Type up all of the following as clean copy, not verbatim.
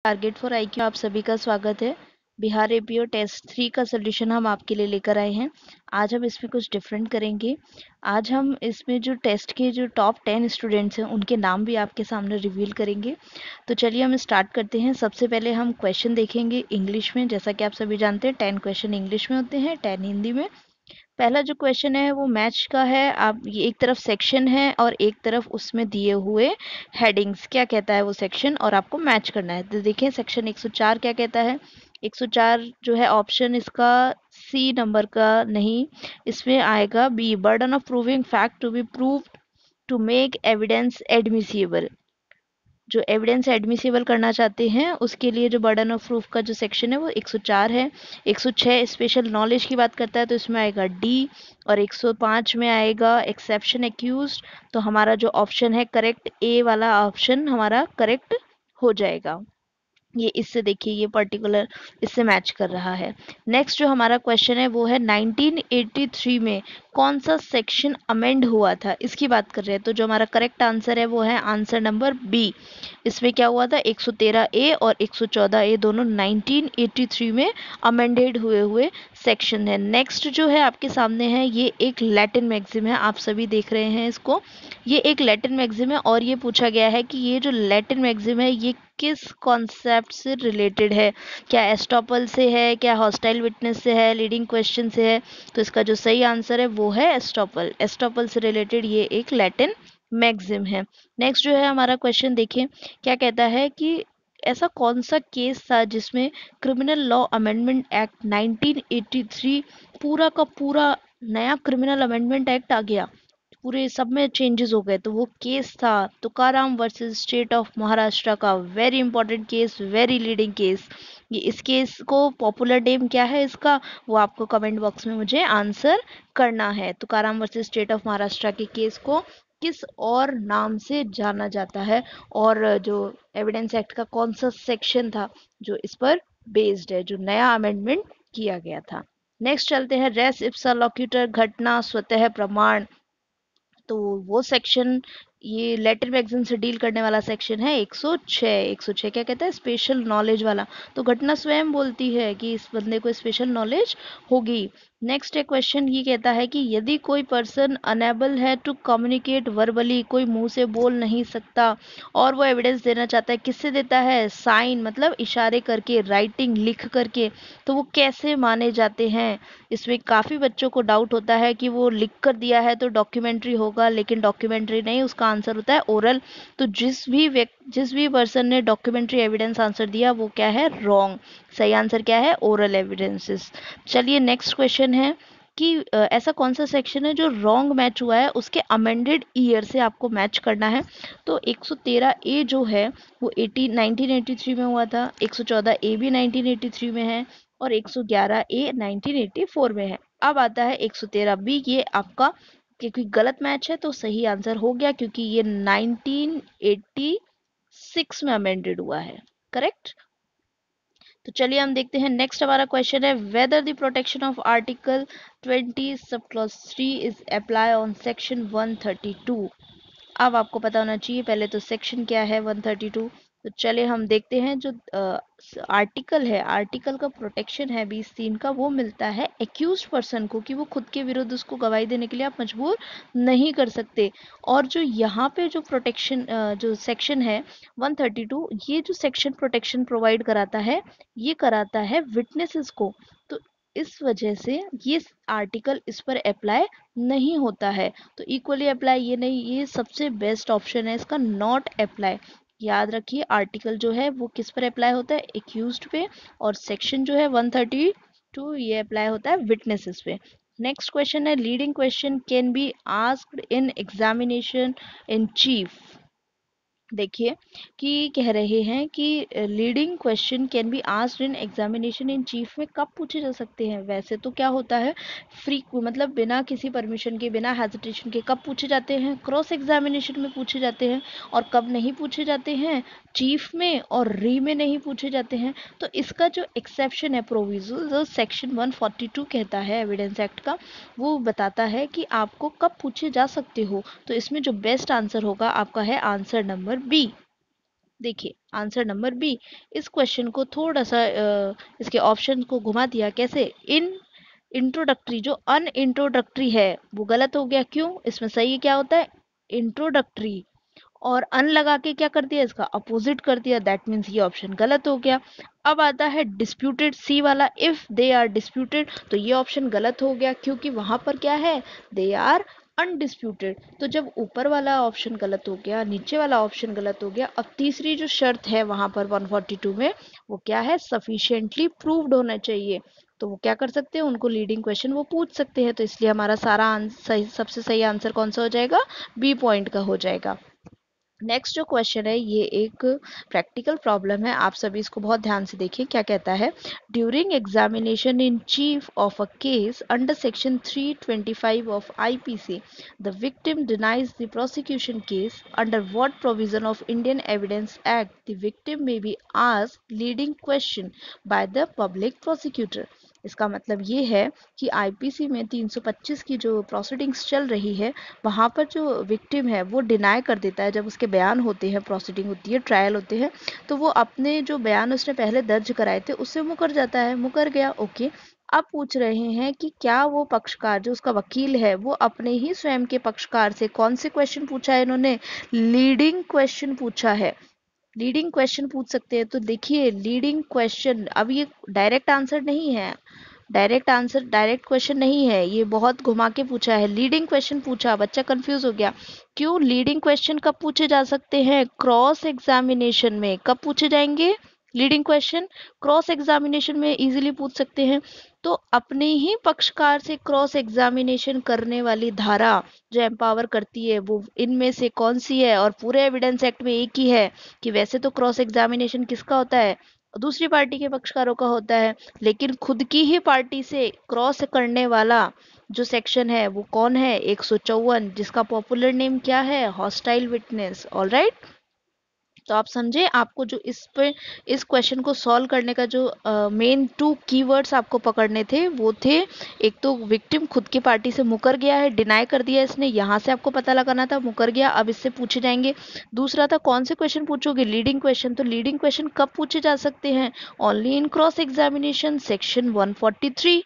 Target for IQ आप सभी का स्वागत है। बिहार एपीओ टेस्ट 3 का सोल्यूशन हम आपके लिए लेकर आए हैं। आज हम इसमें कुछ डिफरेंट करेंगे। आज हम इसमें जो टेस्ट के जो टॉप 10 स्टूडेंट्स हैं उनके नाम भी आपके सामने रिवील करेंगे। तो चलिए हम स्टार्ट करते हैं। सबसे पहले हम क्वेश्चन देखेंगे इंग्लिश में। जैसा कि आप सभी जानते हैं 10 क्वेश्चन इंग्लिश में होते हैं, 10 हिंदी में। पहला जो क्वेश्चन है वो मैच का है। आप ये एक तरफ सेक्शन है और एक तरफ उसमें दिए हुए हेडिंग्स, क्या कहता है वो सेक्शन, और आपको मैच करना है। तो देखिए सेक्शन 104 क्या कहता है। 104 जो है ऑप्शन इसका सी नंबर का नहीं, इसमें आएगा B, burden of proving fact to be proved to make evidence admissible. जो एविडेंस एडमिसिबल करना चाहते हैं उसके लिए जो बर्डन ऑफ प्रूफ का जो सेक्शन है वो 104 है। 106 स्पेशल नॉलेज की बात करता है तो इसमें आएगा डी, और 105 में आएगा एक्सेप्शन एक्यूज्ड। तो हमारा जो ऑप्शन है करेक्ट, ए वाला ऑप्शन हमारा करेक्ट हो जाएगा। ये इससे देखिए ये पर्टिकुलर इससे मैच कर रहा है। नेक्स्ट जो हमारा क्वेश्चन है वो है 1983 में कौन सा सेक्शन अमेंड हुआ था, इसकी बात कर रहे हैं। तो जो हमारा करेक्ट आंसर है वो है आंसर नंबर बी। इसमें क्या हुआ था, 113 ए और 114 ए दोनों 1983 में अमेंडेड हुए हुए सेक्शन है। नेक्स्ट जो है आपके सामने है ये एक लैटिन मैगजिम है, आप सभी देख रहे हैं इसको। ये एक लैटिन मैगजिम है और ये पूछा गया है कि ये जो लैटिन मैगजिम है ये किस कॉन्सेप्ट से रिलेटेड है, क्या एस्टॉपल से है, क्या हॉस्टाइल विटनेस से है, लीडिंग क्वेश्चन से है। तो इसका जो सही आंसर है वो है एस्टॉपल। एस्टॉपल से रिलेटेड ये एक लैटिन मैगजिम है। नेक्स्ट जो है हमारा क्वेश्चन देखिए क्या कहता है कि ऐसा कौन सा केस था जिसमें क्रिमिनल लॉ अमेंडमेंट एक्ट 1983 पूरा का पूरा नया क्रिमिनल अमेंडमेंट एक्ट आ गया, पूरे सब में चेंजेस हो गए। तो वो केस था Tukaram versus State of Maharashtra का। Very important case, very leading case. ये इस केस को पॉपुलर नेम क्या है इसका, वो आपको कमेंट बॉक्स में मुझे आंसर करना है। Tukaram versus State of Maharashtra के केस को किस और नाम से जाना जाता है, और जो एविडेंस एक्ट का कौन सा सेक्शन था जो इस पर बेस्ड है, जो नया अमेंडमेंट किया गया था। नेक्स्ट चलते हैं रेस इप्सा लोक्यूटर, घटना स्वतः प्रमाण। तो वो सेक्शन ये लेटर मैगजीन से डील करने वाला सेक्शन है 106। 106 क्या कहता है, स्पेशल नॉलेज वाला। तो घटना स्वयं बोलती है कि इस बंदे को स्पेशल नॉलेज होगी। नेक्स्ट एक क्वेश्चन ये कहता है कि यदि कोई पर्सन अनेबल है टू कम्युनिकेट वर्बली, कोई मुंह से बोल नहीं सकता और वो एविडेंस देना चाहता है, किससे देता है, साइन मतलब इशारे करके, राइटिंग लिख करके, तो वो कैसे माने जाते हैं। इसमें काफ़ी बच्चों को डाउट होता है कि वो लिख कर दिया है तो डॉक्यूमेंट्री होगा, लेकिन डॉक्यूमेंट्री नहीं, उसका आंसर होता है ओरल। तो जिस भी पर्सन ने डॉक्यूमेंट्री एविडेंस आंसर दिया वो क्या है, रॉन्ग। सही आंसर क्या है, ओरल एविडेंसेस। चलिए नेक्स्ट क्वेश्चन है कि ऐसा कौन सा सेक्शन है जो रॉन्ग मैच हुआ है, उसके अमेंडेड ईयर से आपको मैच करना है। तो 113 ए जो है वो 1983 में हुआ था, 114 ए भी 1983 में है, और 111 ए 1984 में है। अब आता है 113 बी, ये आपका क्योंकि गलत मैच है तो सही आंसर हो गया क्योंकि ये 1986 में अमेंडेड हुआ है। करेक्ट। तो चलिए हम देखते हैं नेक्स्ट हमारा क्वेश्चन है whether the protection of article 20 sub clause 3 is apply on section 132। अब आपको पता होना चाहिए पहले तो सेक्शन क्या है 132। तो चलिए हम देखते हैं जो आर्टिकल है, आर्टिकल का प्रोटेक्शन है 20(3) का, वो मिलता है एक्यूज्ड पर्सन को कि वो खुद के विरुद्ध उसको गवाही देने के लिए आप मजबूर नहीं कर सकते। और जो यहाँ पे जो प्रोटेक्शन जो सेक्शन है 132, ये जो सेक्शन प्रोटेक्शन प्रोवाइड कराता है ये कराता है विटनेसेस को। तो इस वजह से ये आर्टिकल इस पर अप्लाई नहीं होता है। तो इक्वली अप्लाई ये नहीं, ये सबसे बेस्ट ऑप्शन है इसका, नॉट अप्लाई। याद रखिए आर्टिकल जो है वो किस पर अप्लाई होता है, एक्यूज्ड पे, और सेक्शन जो है 132 ये अप्लाई होता है विटनेसेस पे। नेक्स्ट क्वेश्चन है leading question can be asked in examination in chief. देखिए कि कह रहे हैं कि leading question can be asked in examination in chief में कब पूछे जा सकते हैं। वैसे तो क्या होता है मतलब बिना किसी परमिशन के, बिना हेजिटेशन के कब पूछे जाते हैं, क्रॉस एग्जामिनेशन में पूछे जाते हैं। और कब नहीं पूछे जाते हैं, चीफ में और री में नहीं पूछे जाते हैं। तो इसका जो एक्सेप्शन है प्रोविजन जो सेक्शन 142 कहता है एविडेंस एक्ट का, वो बताता है कि आपको कब पूछे जा सकते हो। तो इसमें जो बेस्ट आंसर होगा आपका है आंसर नंबर बी। देखिए आंसर नंबर बी। इस क्वेश्चन को थोड़ा सा इसके ऑप्शन को घुमा दिया। कैसे? इन इंट्रोडक्टरी, जो अन इंट्रोडक्टरी है वो गलत हो गया। क्यों? इसमें सही क्या होता है? इंट्रोडक्टरी। और अन लगा के क्या कर दिया? इसका अपोजिट कर दिया। दैट मीन्स ये ऑप्शन गलत हो गया। अब आता है डिस्प्यूटेड, सी वाला। इफ दे आर डिस्प्यूटेड, तो ये ऑप्शन गलत हो गया क्योंकि वहां पर क्या है? They are undisputed. तो जब ऊपर वाला ऑप्शन गलत हो गया, नीचे वाला ऑप्शन गलत हो गया, अब तीसरी जो शर्त है वहां पर 142 में, वो क्या है? सफिशिएंटली प्रूव्ड होना चाहिए। तो वो क्या कर सकते हैं? उनको लीडिंग क्वेश्चन वो पूछ सकते हैं। तो इसलिए हमारा सारा आंसर, सबसे सही आंसर कौन सा हो जाएगा? बी पॉइंट का हो जाएगा। नेक्स्ट जो क्वेश्चन है ये एक प्रैक्टिकल प्रॉब्लम है। आप सभी इसको बहुत ध्यान से देखिए क्या कहता है। During examination in chief of a case under section 325 of IPC, the victim denies the prosecution case under what provision of Indian evidence act the victim may be asked leading question by the public prosecutor. इसका मतलब ये है कि IPC में 325 की जो proceedings चल रही है, वहाँ पर जो विक्टिम है वो डिनाई कर देता है। जब उसके बयान होते हैं, प्रोसीडिंग होती है, ट्रायल होते हैं, तो वो अपने जो बयान उसने पहले दर्ज कराए थे उससे मुकर जाता है। मुकर गया, ओके। अब पूछ रहे हैं कि क्या वो पक्षकार, जो उसका वकील है, वो अपने ही स्वयं के पक्षकार से कौन से क्वेश्चन पूछा है? इन्होंने लीडिंग क्वेश्चन पूछा है। लीडिंग क्वेश्चन पूछ सकते हैं। तो देखिए लीडिंग क्वेश्चन, अब ये डायरेक्ट आंसर नहीं है, डायरेक्ट आंसर, डायरेक्ट क्वेश्चन नहीं है, ये बहुत घुमा के पूछा है। लीडिंग क्वेश्चन पूछा, बच्चा कंफ्यूज हो गया। क्यों? लीडिंग क्वेश्चन कब पूछे जा सकते हैं? क्रॉस एग्जामिनेशन में। कब पूछे जाएंगे लीडिंग क्वेश्चन? क्रॉस एग्जामिनेशन में इजीली पूछ सकते हैं। तो अपने ही पक्षकार से क्रॉस एग्जामिनेशन करने वाली धारा जो एम्पावर करती है वो इनमें से कौन सी है? और पूरे एविडेंस एक्ट में एक ही है कि वैसे तो क्रॉस एग्जामिनेशन किसका होता है? दूसरी पार्टी के पक्षकारों का होता है। लेकिन खुद की ही पार्टी से क्रॉस करने वाला जो सेक्शन है वो कौन है? 154, जिसका पॉपुलर नेम क्या है? Hostile witness. All right. तो आप समझे, आपको जो इस पे, इस क्वेश्चन को सॉल्व करने का जो मेन टू कीवर्ड्स आपको पकड़ने थे वो थे, एक तो विक्टिम खुद की पार्टी से मुकर गया है, डिनाई कर दिया इसने, यहाँ से आपको पता लगाना था मुकर गया, अब इससे पूछे जाएंगे। दूसरा था कौन से क्वेश्चन पूछोगे? Leading question. तो लीडिंग क्वेश्चन कब पूछे जा सकते हैं? Only in cross examination section 143।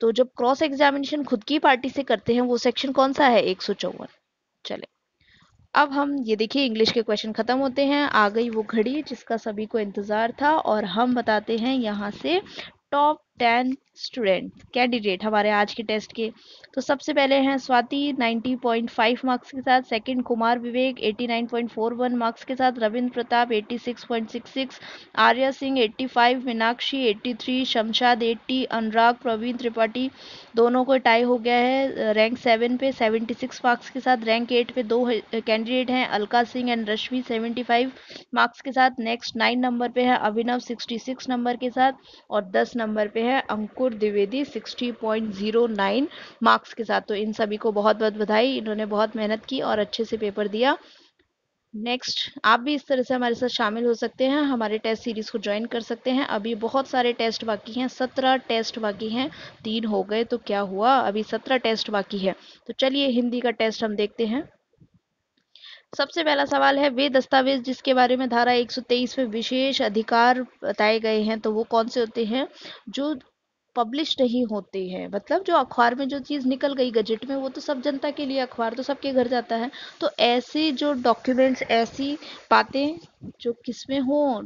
तो जब क्रॉस एग्जामिनेशन खुद की पार्टी से करते हैं वो सेक्शन कौन सा है? 154। चले, अब हम ये देखिए इंग्लिश के क्वेश्चन खत्म होते हैं। आ गई वो घड़ी जिसका सभी को इंतजार था, और हम बताते हैं यहाँ से टॉप 10 स्टूडेंट कैंडिडेट हमारे आज के टेस्ट के। तो सबसे पहले हैं स्वाति 90.5 मार्क्स के साथ। सेकंड कुमार विवेक 89.41 मार्क्स के साथ। रविंद्र प्रताप 86.66। आर्या सिंह 85। मीनाक्षी 83। शमशाद 80। अनुराग प्रवीण त्रिपाठी, दोनों को टाई हो गया है रैंक 7 पे 76 मार्क्स के साथ। रैंक 8 पे दो कैंडिडेट हैं, Alka Singh and Rashmi 75 marks के साथ। नेक्स्ट 9 नंबर पे है अभिनव 66 नंबर के साथ। और 10 नंबर पे है अंकुर द्विवेदी 60.09 मार्क्स के साथ। तो इन सभी को बहुत बहुत बधाई, इन्होंने बहुत मेहनत की और अच्छे से पेपर दिया। नेक्स्ट, आप भी इस तरह से हमारे साथ शामिल हो सकते हैं, हमारे टेस्ट सीरीज को ज्वाइन कर सकते हैं। अभी बहुत सारे टेस्ट बाकी हैं, 17 टेस्ट बाकी हैं। 3 हो गए तो क्या हुआ, अभी 17 टेस्ट बाकी है। तो चलिए हिंदी का टेस्ट हम देखते हैं। सबसे पहला सवाल है, वे दस्तावेज जिसके बारे में धारा 123 में विशेष अधिकार बताए गए हैं, तो वो कौन से होते हैं? जो पब्लिश नहीं होते हैं, मतलब जो अखबार में जो चीज़ निकल गई गजट में, वो तो सब जनता के लिए, अखबार तो सबके घर जाता है। तो ऐसे जो डॉक्यूमेंट्स, ऐसी बातें जो किसमें हो,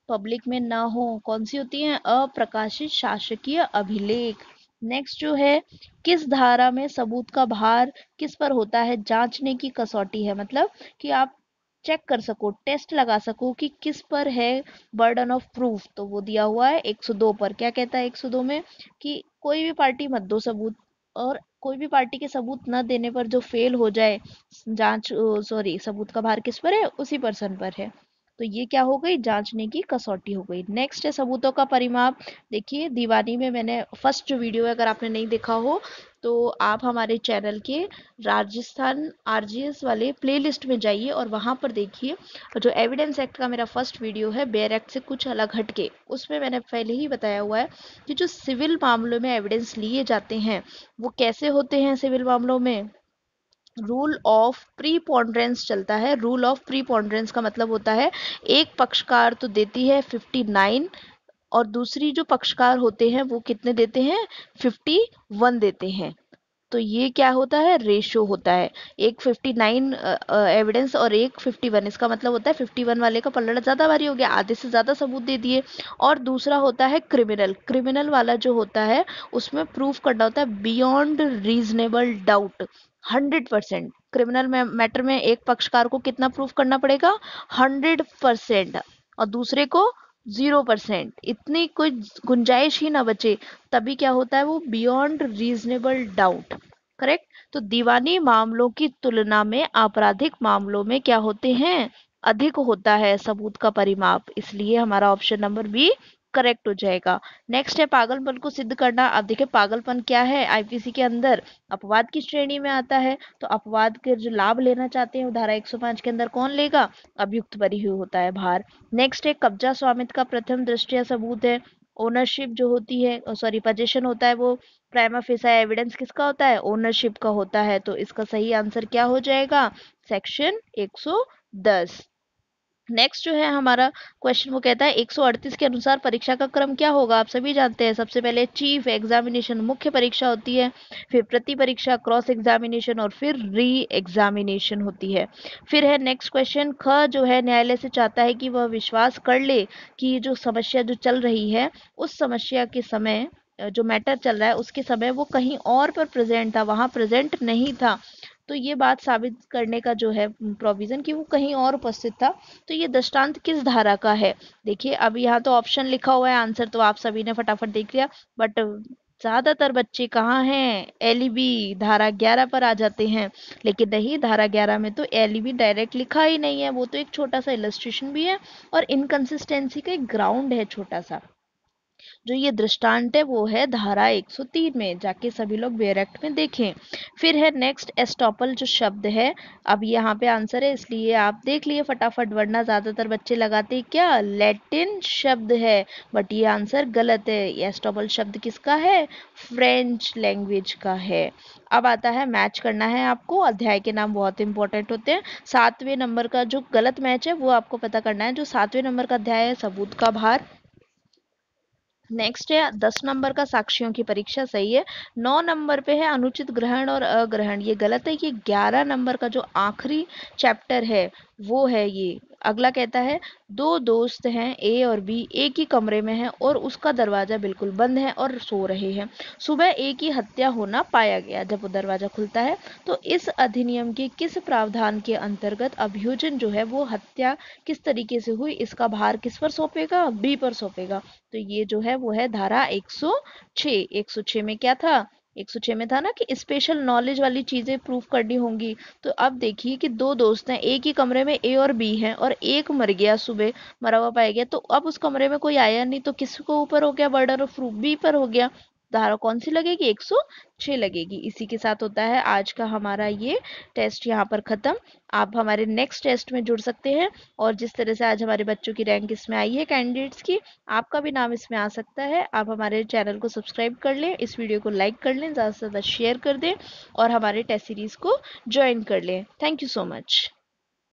पब्लिक में ना हो, कौन सी होती हैं? अप्रकाशित शासकीय अभिलेख। नेक्स्ट जो है, किस धारा में सबूत का भार किस पर होता है? जांचने की कसौटी है, मतलब कि आप चेक कर सको, टेस्ट लगा सको कि किस पर है बर्डन ऑफ प्रूफ। तो वो दिया हुआ है 102 पर। क्या कहता है 102 में? कि कोई भी पार्टी मत दो सबूत, और कोई भी पार्टी के सबूत न देने पर जो फेल हो जाए जांच, सॉरी, सबूत का भार किस पर है? उसी पर्सन पर है। तो ये क्या हो गई? जांचने की कसौटी हो गई। नेक्स्ट है सबूतों का परिमाप। देखिए दीवानी में मैंने फर्स्ट जो वीडियो है, अगर आपने नहीं देखा हो तो आप हमारे चैनल के राजस्थान आरजीएस वाले प्लेलिस्ट में जाइए और वहां पर देखिए, जो एविडेंस एक्ट का मेरा फर्स्ट वीडियो है, बेयर एक्ट से कुछ अलग हटके, उसमें मैंने पहले ही बताया हुआ है कि जो सिविल मामलों में एविडेंस लिए जाते हैं वो कैसे होते हैं। सिविल मामलों में रूल ऑफ प्रीपोंड्रेंस चलता है। रूल ऑफ प्रीपोंड्रेंस का मतलब होता है एक पक्षकार तो देती है 59 और दूसरी जो पक्षकार होते हैं वो कितने देते हैं, 51 देते हैं। तो ये क्या होता है, रेशो होता है। एक 59 एविडेंस और एक 51, इसका मतलब होता है 51 वाले का पलड़ा ज्यादा भारी हो गया, आधे से ज्यादा सबूत दे दिए। और दूसरा होता है क्रिमिनल। क्रिमिनल वाला जो होता है उसमें प्रूफ करना होता है बियॉन्ड रीजनेबल डाउट, 100%। क्रिमिनल में मैटर में एक पक्षकार को कितना प्रूफ करना पड़ेगा, 100%, और दूसरे को 0%। इतनी कोई गुंजाइश ही ना बचे, तभी क्या होता है, वो बियॉन्ड रीजनेबल डाउट। करेक्ट। तो दीवानी मामलों की तुलना में आपराधिक मामलों में क्या होते हैं, अधिक होता है सबूत का परिमाप, इसलिए हमारा ऑप्शन नंबर बी करेक्ट हो जाएगा। नेक्स्ट है पागलपन को सिद्ध करना। अब देखिए पागलपन क्या है, आईपीसी के अंदर अपवाद की श्रेणी में आता है। तो अपवाद के जो लाभ लेना चाहते हैं वो धारा 105 के अंदर कौन लेगा, अभियुक्त बरी हुई होता है भार। नेक्स्ट है कब्जा स्वामित्व का प्रथम दृष्टया सबूत है। ओनरशिप जो होती है, सॉरी पोजीशन होता है, वो प्राइमा फेसा एविडेंस किसका होता है, ओनरशिप का होता है। तो इसका सही आंसर क्या हो जाएगा, सेक्शन 110। नेक्स्ट जो है हमारा क्वेश्चन, वो कहता है 138 के अनुसार परीक्षा का क्रम क्या होगा। आप सभी जानते हैं, सबसे पहले चीफ एग्जामिनेशन मुख्य परीक्षा होती है, फिर प्रति परीक्षा क्रॉस एग्जामिनेशन, और फिर री एग्जामिनेशन होती है। फिर है नेक्स्ट क्वेश्चन, ख जो है न्यायालय से चाहता है कि वह विश्वास कर ले कि जो समस्या जो चल रही है उस समस्या के समय जो मैटर चल रहा है उसके समय वो कहीं और पर प्रेजेंट था, वहां प्रेजेंट नहीं था। तो ये बात साबित करने का जो है प्रोविजन कि वो कहीं और उपस्थित था। तो ये दृष्टांत किस धारा का है। देखिए अब यहाँ तो ऑप्शन लिखा हुआ है, आंसर तो आप सभी ने फटाफट देख लिया, बट ज्यादातर बच्चे कहाँ हैं, एलईबी धारा 11 पर आ जाते हैं। लेकिन नहीं, धारा 11 में तो एलईबी डायरेक्ट लिखा ही नहीं है, वो तो एक छोटा सा इलस्ट्रेशन भी है और इनकंसिस्टेंसी का एक ग्राउंड है छोटा सा। जो ये दृष्टांत है वो है धारा 103 में, जाके सभी लोग बेयर एक्ट में देखें। फिर है नेक्स्ट एस्टॉपल जो शब्द है, अब यहाँ पे आंसर है इसलिए आप देख लिए फटाफट, वरना ज्यादातर बच्चे लगाते क्या, लैटिन शब्द है, बट ये आंसर गलत है। ये एस्टॉपल शब्द किसका है, फ्रेंच लैंग्वेज का है। अब आता है मैच करना है आपको, अध्याय के नाम बहुत इंपॉर्टेंट होते हैं। 7वें नंबर का जो गलत मैच है वो आपको पता करना है। जो 7वें नंबर का अध्याय है सबूत का भार। नेक्स्ट है 10 नंबर का साक्ष्यों की परीक्षा, सही है। 9 नंबर पे है अनुचित ग्रहण और अग्रहण, ये गलत है। ये 11 नंबर का जो आखिरी चैप्टर है वो है ये। अगला कहता है दो दोस्त हैं ए और बी, एक ही कमरे में हैं और उसका दरवाजा बिल्कुल बंद है और सो रहे हैं। सुबह ए की हत्या होना पाया गया। जब वो दरवाजा खुलता है तो इस अधिनियम के किस प्रावधान के अंतर्गत अभियोजन जो है वो हत्या किस तरीके से हुई, इसका भार किस पर सौंपेगा, बी पर सौंपेगा। तो ये जो है वो है धारा 106। 106 में क्या था, 106 में था ना कि स्पेशल नॉलेज वाली चीजें प्रूफ करनी होंगी। तो अब देखिए कि दो दोस्त हैं, एक ही कमरे में ए और बी हैं, और एक मर गया, सुबह मरा हुआ पाया गया। तो अब उस कमरे में कोई आया नहीं, तो किसको ऊपर हो गया बर्डन ऑफ प्रूफ, बी पर हो गया। धारा कौन सी लगेगी, 106 लगेगी। इसी के साथ होता है आज का हमारा ये टेस्ट यहाँ पर खत्म। आप हमारे नेक्स्ट टेस्ट में जुड़ सकते हैं, और जिस तरह से आज हमारे बच्चों की रैंक इसमें आई है कैंडिडेट्स की, आपका भी नाम इसमें आ सकता है। आप हमारे चैनल को सब्सक्राइब कर लें, इस वीडियो को लाइक कर लें, ज़्यादा से ज़्यादा शेयर कर दें, और हमारे टेस्ट सीरीज़ को ज्वाइन कर लें। Thank you so much.